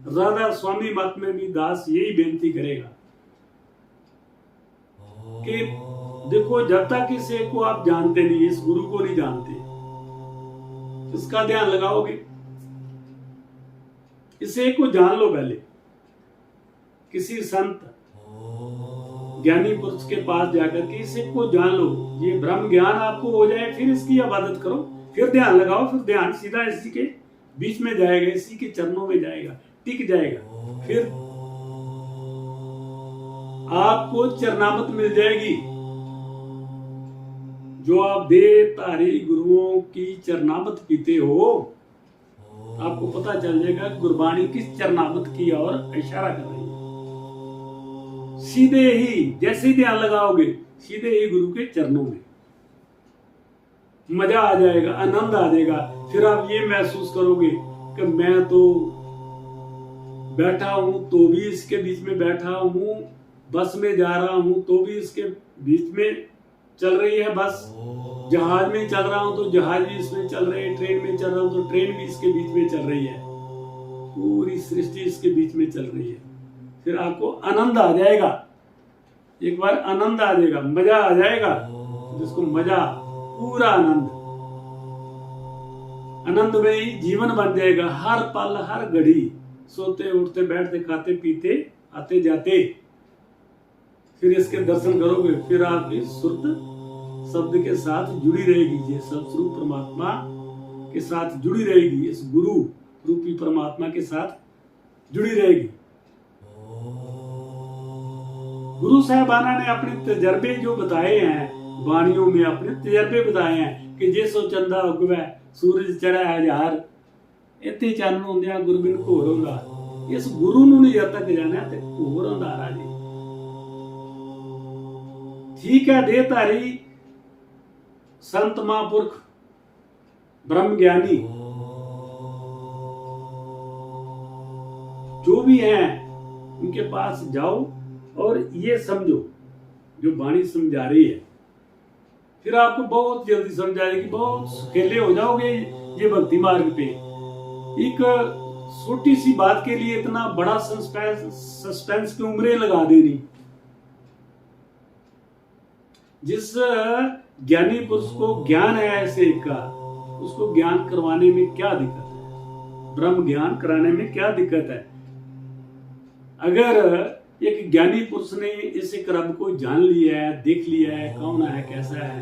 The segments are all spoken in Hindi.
राधा स्वामी मत में भी दास यही बेनती करेगा कि देखो, जब तक इस एक को आप जानते नहीं, इस गुरु को नहीं जानते, इसका ध्यान लगाओगे। इस एक को जान लो पहले, किसी संत ज्ञानी पुरुष के पास जाकर के इस एक को जान लो, ये ब्रह्म ज्ञान आपको हो जाए, फिर इसकी इबादत करो, फिर ध्यान लगाओ, फिर ध्यान सीधा इसी के बीच में जाएगा, इसी के चरणों में जाएगा, टिक जाएगा, फिर आपको चरणामत मिल जाएगी। जो आप देहधारी गुरुओं की चरणामत पीते हो, आपको पता चल जाएगा गुरबाणी किस चरणामत की और इशारा कर रही है। सीधे ही जैसे ही ध्यान लगाओगे, सीधे ही गुरु के चरणों में मजा आ जाएगा, आनंद आ जाएगा। फिर आप ये महसूस करोगे कि मैं तो बैठा हूं तो भी इसके बीच में बैठा हूं, बस में जा रहा हूं तो भी इसके बीच में चल रही है बस, जहाज में चल रहा हूं तो जहाज भी इसमें चल रही है, ट्रेन में चल रहा हूं तो ट्रेन भी इसके बीच में चल रही है, पूरी सृष्टि इसके बीच में चल रही है। फिर आपको आनंद आ जाएगा, एक बार आनंद आ जाएगा, मजा आ जाएगा, जिसको मजा, पूरा आनंद, आनंद में ही जीवन बन जाएगा। हर पल हर घड़ी, सोते उठते बैठते खाते पीते आते जाते, फिर इसके दर्शन करोगे, फिर आपकी सुरत शब्द के साथ जुड़ी रहेगी, ये सब स्वरूप परमात्मा के साथ जुड़ी रहेगी, इस गुरु रूपी परमात्मा के साथ जुड़ी रहेगी। गुरु साहबाना ने अपने तजर्बे जो बताए हैं, बाणियों में अपने तजर्बे बताए हैं कि जे सो चंदा उगवे सूरज चढ़ा हजार, इतने चन्न होंदिया गुरबिन घोर होंदा। इस गुरु नूं नहीं जद तक जाना ते घोर अंधारा जी। ठीक है, देहधारी संत महापुरख ब्रह्म ज्ञानी जो भी हैं, उनके पास जाओ और ये समझो जो वाणी समझा रही है, फिर आपको बहुत जल्दी समझ आएगी, बहुत सुखेले हो जाओगे ये भक्ति मार्ग पे। एक छोटी सी बात के लिए इतना बड़ा सस्पेंस की उम्रें लगा देनी। जिस ज्ञानी पुरुष को ज्ञान है ऐसे का, उसको ज्ञान करवाने में क्या दिक्कत है, ब्रह्म ज्ञान कराने में क्या दिक्कत है। अगर एक ज्ञानी पुरुष ने इस रब को जान लिया है, देख लिया है, कौन है कैसा है,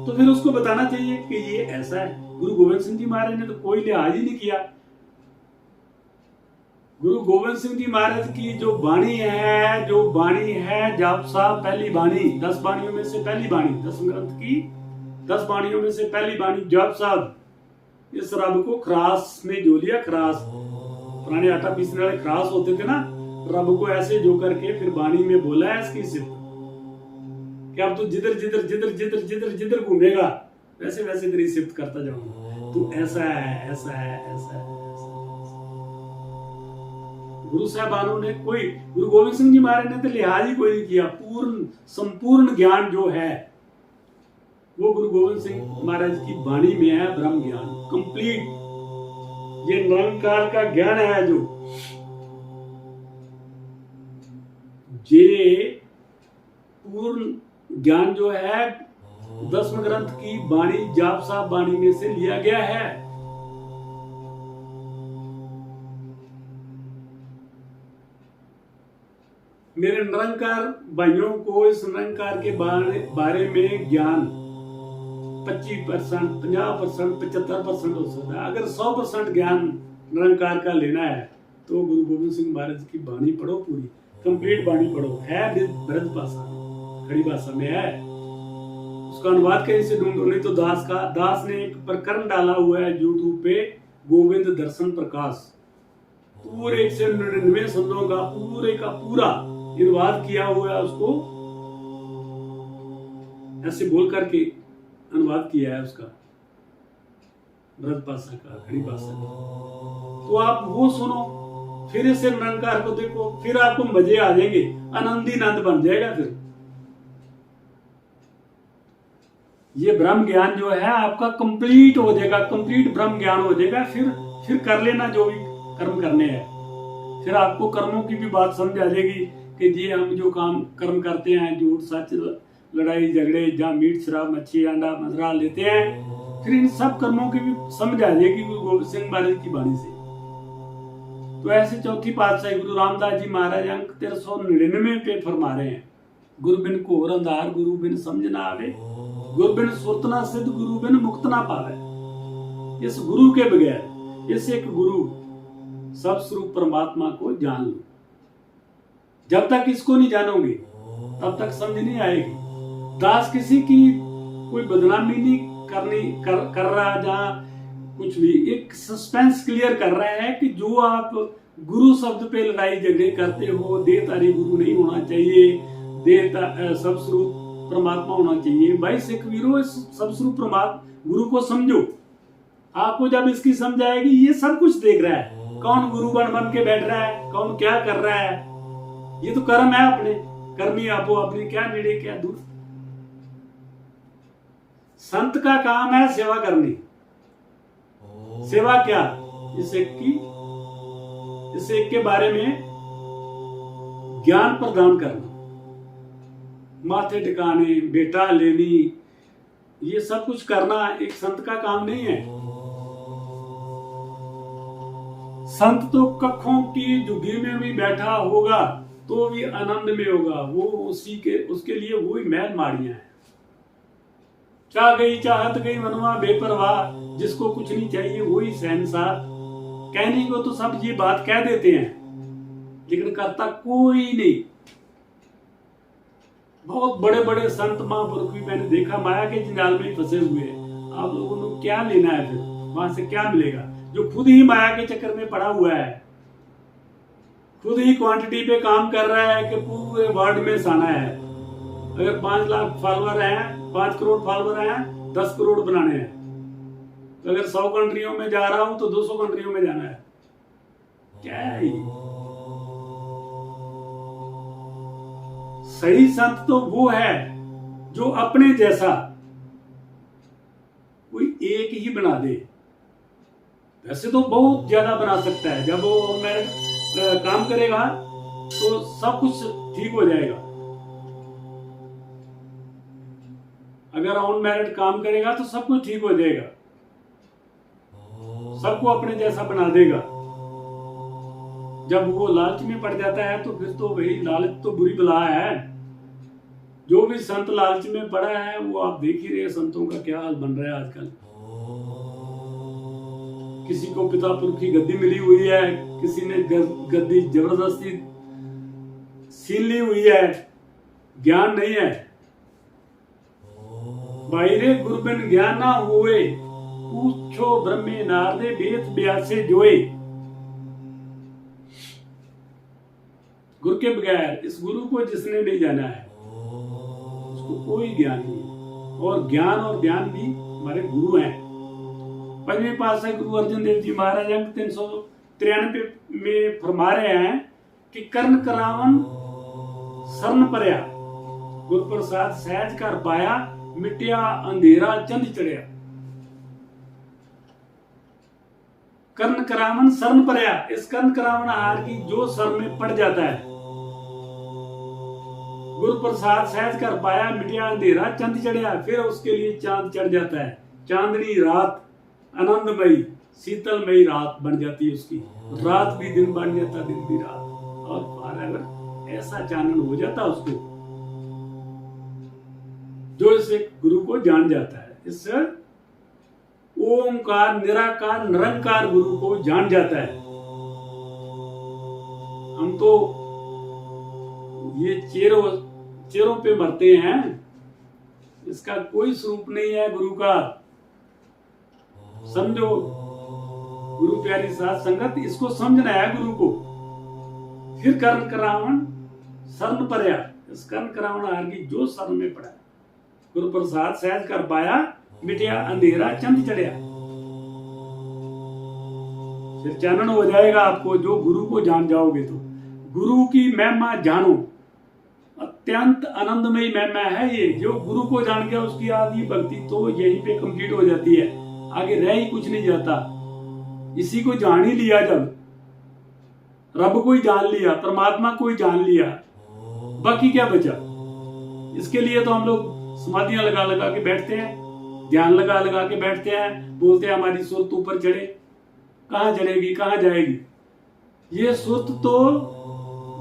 तो फिर उसको बताना चाहिए कि ये ऐसा है। गुरु गोविंद सिंह जी महाराज ने तो कोई लिहाज ही नहीं किया। गुरु गोविंद सिंह जी महाराज की जो वाणी है जाप साहब, पहली वाणी, 10 वाणियों में से पहली वाणी, 10 ग्रंथ की 10 वाणियों में से पहली वाणी जाप साहब, इस रब को खरास में जो लिया, खरास, पुराने आटा पीसने वाले खरास होते थे ना, रब को ऐसे जो करके फिर वाणी में बोला है इसकी सिर्फ कि अब तू जिधर जिधर जिधर जिधर जिधर जिधर घूमेगा वैसे वैसे तेरी सिफ्त करता जाऊंगा, तू ऐसा है ऐसा है ऐसा है। गुरु साहबानों ने कोई, गुरु गोविंद सिंह जी महाराज ने तो लिहाज ही कोई नहीं किया। पूर्ण संपूर्ण ज्ञान जो है वो गुरु गोविंद सिंह महाराज की वाणी में है, ब्रह्म ज्ञान कंप्लीट। ये निरंकार का ज्ञान है, ये पूर्ण ज्ञान जो है 10 ग्रंथ की वाणी, जाप साहब वाणी में से लिया गया है। मेरे निरंकार भाइयों को इस निरंकार के बारे में ज्ञान 25%, 50%, 75% हो सकता है। अगर 100% ज्ञान निरंकार का लेना है तो गुरु गोविंद सिंह महाराज की वाणी पढ़ो, पूरी कंप्लीट वाणी पढ़ो। है ब्रज भाषा, खड़ी भाषा में है, उसका अनुवाद कहीं से ढूंढो, नहीं तो दास ने एक प्रकरण डाला हुआ है यूट्यूब पे, गोविंद दर्शन प्रकाश, पूरे 199 शब्दों का पूरे का पूरा अनुवाद किया हुआ है, उसको ऐसे बोल करके अनुवाद किया है उसका, ब्रज भाषा का, खड़ी भाषा का। तो आप वो सुनो, फिर इसे निरंकार को देखो, फिर आपको मजे आ जाएंगे, आनंदी आनंद बन जाएगा। फिर ये ब्रह्म ज्ञान जो है आपका कंप्लीट हो जाएगा, कंप्लीट ब्रह्म ज्ञान हो जाएगा। फिर कर लेना जो भी कर्म करने हैं। फिर आपको कर्मों की भी बात समझ आ जाएगी कि ये हम जो काम कर्म करते हैं, झूठ सच, लड़ाई झगड़े, जहाँ मीट शराब मच्छी अंडा मदरा लेते हैं, फिर इन सब कर्मों की भी समझ आ जाएगी गुरु गोविंद सिंह महाराज की वाणी से। तो ऐसे चौथी पातशाही गुरु रामदास जी महाराज अंक 1399 पे फरमा रहे हैं, गुरु बिन घोर अंधार, गुरु बिन समझ ना आवे, गुरु बिन सुरत ना सिद्ध, गुरु बिन मुक्त ना पावे। इस गुरु के बगैर, इस एक गुरु सब स्वरूप परमात्मा को जान लो। जब तक इसको नहीं जानोगे तब तक समझ नहीं आएगी। दास किसी की कोई बदनामी नहीं कर रहा, जहां कुछ भी एक सस्पेंस क्लियर कर रहा है कि जो आप गुरु शब्द पे लड़ाई झगड़े करते हो, देहधारी गुरु नहीं होना चाहिए, सब स्वरूप परमात्मा होना चाहिए। भाई सिख वीरों, सब स्वरूप परमात्मा गुरु को समझो। आपको जब इसकी समझ आएगी, ये सब कुछ देख रहा है, कौन गुरु बन के बैठ रहा है, कौन क्या कर रहा है, ये तो कर्म है अपने, कर्मी आपो अपने, क्या नेड़े क्या दूर। संत का काम है सेवा करनी। सेवा क्या? इस एक के बारे में ज्ञान प्रदान करना, माथे टिकाने, बेटा लेनी, ये सब कुछ करना एक संत का काम नहीं है। संत तो कखों की झुग्गी में भी बैठा होगा तो भी आनंद में होगा, वो उसके लिए वही महल माड़ियां हैं। चाह गई चाहत गई मनवा बेपरवाह, जिसको कुछ नहीं चाहिए वही शहंशाह। कहने को तो सब ये बात कह देते हैं, लेकिन करता कोई नहीं। बहुत बड़े बड़े संत महापुरुष भी मैंने देखा माया के जंजाल में फंसे हुए हैं। आप लोगों को क्या लेना है? फिर वहां से क्या मिलेगा? जो खुद ही माया के चक्कर में पड़ा हुआ है, खुद ही क्वांटिटी पे काम कर रहा है कि पूरे वर्ल्ड में साना है। अगर 5 लाख फॉलोअर हैं, 5 करोड़ फॉलोअर हैं, 10 करोड़ बनाने हैं। तो अगर 100 कंट्रियों में जा रहा हूं तो 200 कंट्रियों में जाना है। क्या है ये? सही संत तो वो है जो अपने जैसा कोई एक ही बना दे। वैसे तो बहुत ज्यादा बना सकता है। जब वो काम करेगा तो सब कुछ ठीक हो जाएगा। अगर ऑन मेरिट काम करेगा तो सब कुछ ठीक हो जाएगा, सबको अपने जैसा बना देगा। जब वो लालच में पड़ जाता है तो फिर तो वही लालच तो बुरी बला है। जो भी संत लालच में पड़ा है, वो आप देख ही रहे संतों का क्या हाल बन रहा है आजकल। किसी को पिता पुरुष की गद्दी मिली हुई है, किसी ने गद्दी जबरदस्ती छीन ली हुई है, ज्ञान नहीं है। बाहरे गुरु बिन ज्ञान ना हुए, पूछो ब्रह्मे नारदे वेद व्यासे जोए। गुरु के बगैर, इस गुरु को जिसने नहीं जाना है उसको कोई ज्ञान नहीं है। और ज्ञान और ध्यान भी हमारे गुरु हैं। पंचवें पातशाही गुरु अर्जन देव जी महाराज अंक 393 में फरमा रहे हैं कि कर्ण करावन शरण परया, गुरु प्रसाद सहज कर पाया, मिटिया अंधेरा चंद चढ़िया। कर्ण करावन शरण परया, इस कर्ण करावन आहार की जो शरण में पड़ जाता है, गुरु प्रसाद सहज कर पाया, मिटिया अंधेरा चंद चढ़िया। फिर उसके लिए चांद चढ़ जाता है। चांदनी रात आनंदमयी शीतलमयी रात बन जाती है उसकी। रात भी दिन बन जाता, दिन भी रात। और अगर ऐसा चानन हो जाता उसको, जो इसे गुरु को जान जाता है, इस ओमकार निराकार निरंकार गुरु को जान जाता है। हम तो ये चेहरों पे मरते हैं, इसका कोई स्वरूप नहीं है गुरु का। समझो, गुरु प्यारी साथ संगत, इसको समझना है गुरु को। फिर कर्ण करावन शरण परया, इस कर्ण करावन हार की जो शरण में पड़ा, गुरु प्रसाद सहज कर पाया, मिटिया अंधेरा चंद चढ़िया। फिर चानन हो जाएगा आपको, जो गुरु को जान जाओगे तो। गुरु की महिमा जानो, अत्यंत आनंदमयी महिमा है ये। जो गुरु को जान गया उसकी आदि भक्ति तो यहीं पे कंप्लीट हो जाती है, आगे रह ही कुछ नहीं जाता। इसी को जान ही लिया, जब रब को ही जान लिया, परमात्मा को ही जान लिया, बाकी क्या बचा। इसके लिए तो हम लोग समाधियां लगा लगा के बैठते हैं, ध्यान लगा लगा के बैठते हैं, बोलते हैं हमारी सुरत ऊपर चढ़े। कहां चढ़ेगी, कहां जाएगी। ये सुरत तो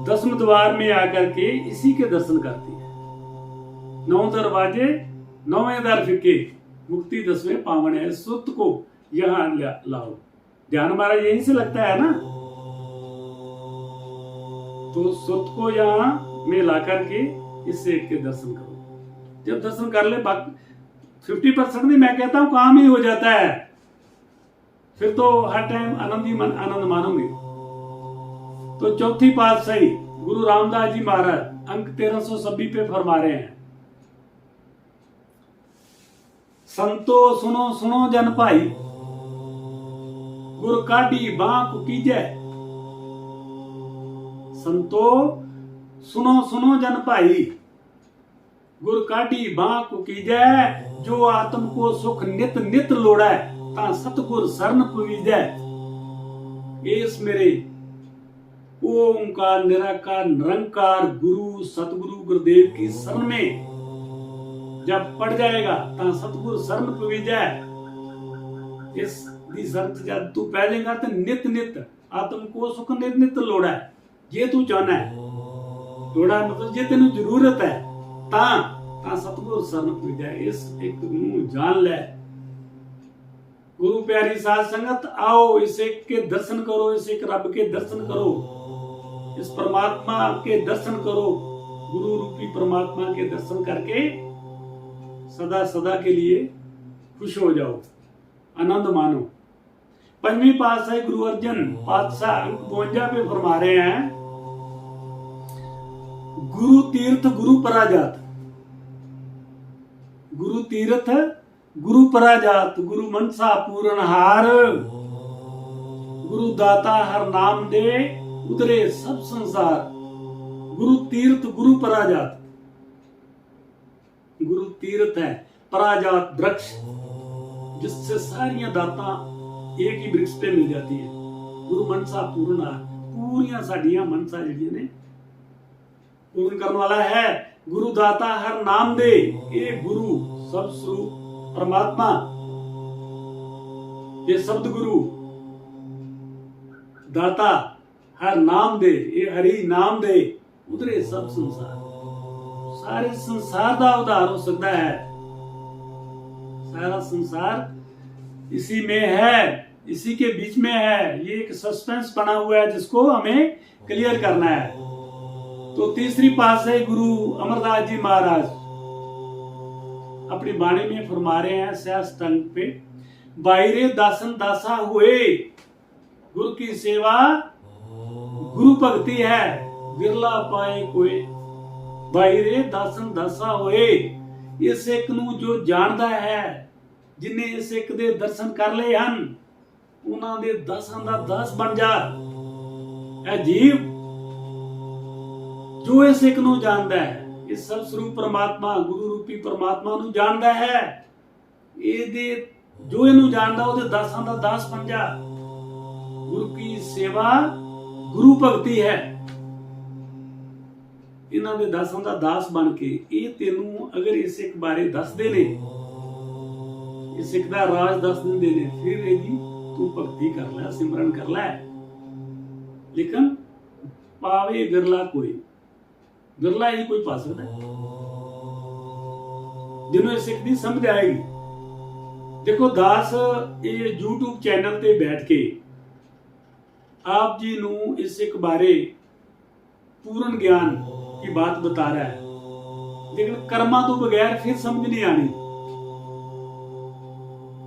10वें द्वार में आकर के इसी के दर्शन करती है। 9 दरवाजे 9वें दर फिके, मुक्ति 10वें पावन है। सुरत को यहां लाओ। ध्यान हमारा यहीं से लगता है ना, तो सुरत को यहां में ला करके इससे एक के दर्शन करो। जब दर्शन कर ले, बाकी 50% भी मैं कहता हूं काम ही हो जाता है। फिर तो हर टाइम आनंद ही आनंद मानोगे। तो चौथी पातशाही गुरु रामदास जी महाराज अंक 1326 पे फरमा रहे हैं, संतो सुनो सुनो जन भाई, गुर काढ़ी बांक कीजै। संतो सुनो सुनो जन भाई, गुर काढ़ी बांक कीजै। जो आत्म को सुख नित नित लोड़ै, ता सतगुर शरण पवीजै। इस मेरे ओंकार निराकार निरंकार गुरु सतगुरु गुरुदेव की शरण में जब पड़ जाएगा, ता सतगुर शरण पवीजै। इस दी शरण जब तू पै लेगा तो नित नित आत्म को सुख नित नित लोड़ा है। जे तू चाहना है, लोड़ा मतलब जे तेन जरूरत है, ता सतगुर शरण पवीजै। इस एक नूं जान ले। गुरु प्यारी साध संगत, आओ इस एक के दर्शन करो, इस एक रब के दर्शन करो, इस परमात्मा के दर्शन करो। गुरु रूपी परमात्मा के दर्शन करके सदा सदा के लिए खुश हो जाओ, आनंद मानो। 5वीं पातशाही गुरु अर्जन पातशाह अंक 52 पे फरमा रहे हैं, गुरु तीर्थ गुरु पराजात। गुरु तीर्थ गुरु पराजात, गुरु मनसा पूर्ण हार। गुरु दाता हर नाम दे, उतरे सब संसार। गुरु तीर्थ गुरु पराजात। गुरु तीर्थ है, पराजात वृक्ष, जिससे सारियां दाता एक ही वृक्ष पे मिल जाती है। गुरु मनसा पूर्ण हार, पूरियां साडियां मनसा जिहड़ियां ने पूर्ण करने वाला है। गुरु दाता हर नाम दे, ये गुरु सब स्वरूप परमात्मा, ये शब्द गुरु दाता हर नाम दे, ये हरि नाम दे, उतरे सब संसार। सारे संसार का उद्धार हो सकता है। सारा संसार इसी में है, इसी के बीच में है। ये एक सस्पेंस बना हुआ है जिसको हमें क्लियर करना है। तो तीसरी पातशाही गुरु अमरदास जी महाराज अपनी वाणी में फरमा रहे हैं 66 अंक पे, बाहिरे दासन दासा हुए, गुरु की सेवा गुरु भक्ति है, बिरला पाए कोई। बाहिरे दासन दासा होए, इस एक नू जो जानदा है, जिन्हें इस एक दे दर्शन कर ले हन, उन्हां दे दासां दा दास बन जा। ऐ जीव जो इस एक नू जानदा है, इस सब स्वरूप परमात्मा गुरु रूपी परमात्मा नू जानदा है, ਇਹਦੇ जो इनू जानदा ਉਹਦੇ दासां दा दास बन जा। गुरु की सेवा गुरु भक्ति है। इन्हां दे दासां दा दास बन के ਇਹ ਤੈਨੂੰ अगर इस एक बारे दसदे ने, इस एक दा राज दस दिंदे ने, फिर ਇਹਦੀ तू भक्ति कर ले, सिमरन कर ले। लेकिन पावे बिरला कोई, बिरला ही कोई पा सकता है जिन्होंने इस एक दी समझ आएगी। देखो दास ये YouTube चैनल पे बैठ के आप जी नू इस एक बारे पूर्ण ज्ञान की बात बता रहा है, लेकिन कर्मा तो बगैर फिर समझ नहीं आनी।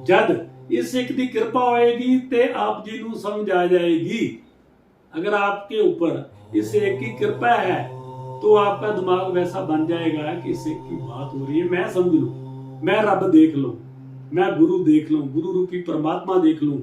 जद इस एक दी कृपा होएगी ते आप जी नू समझ आ जाएगी। अगर आपके ऊपर इस एक की कृपा है तो आपका दिमाग वैसा बन जाएगा कि इस एक की बात हो रही है, मैं समझ लूं, मैं रब देख लूं, मैं गुरु देख लूं, गुरु रूपी परमात्मा देख लूं,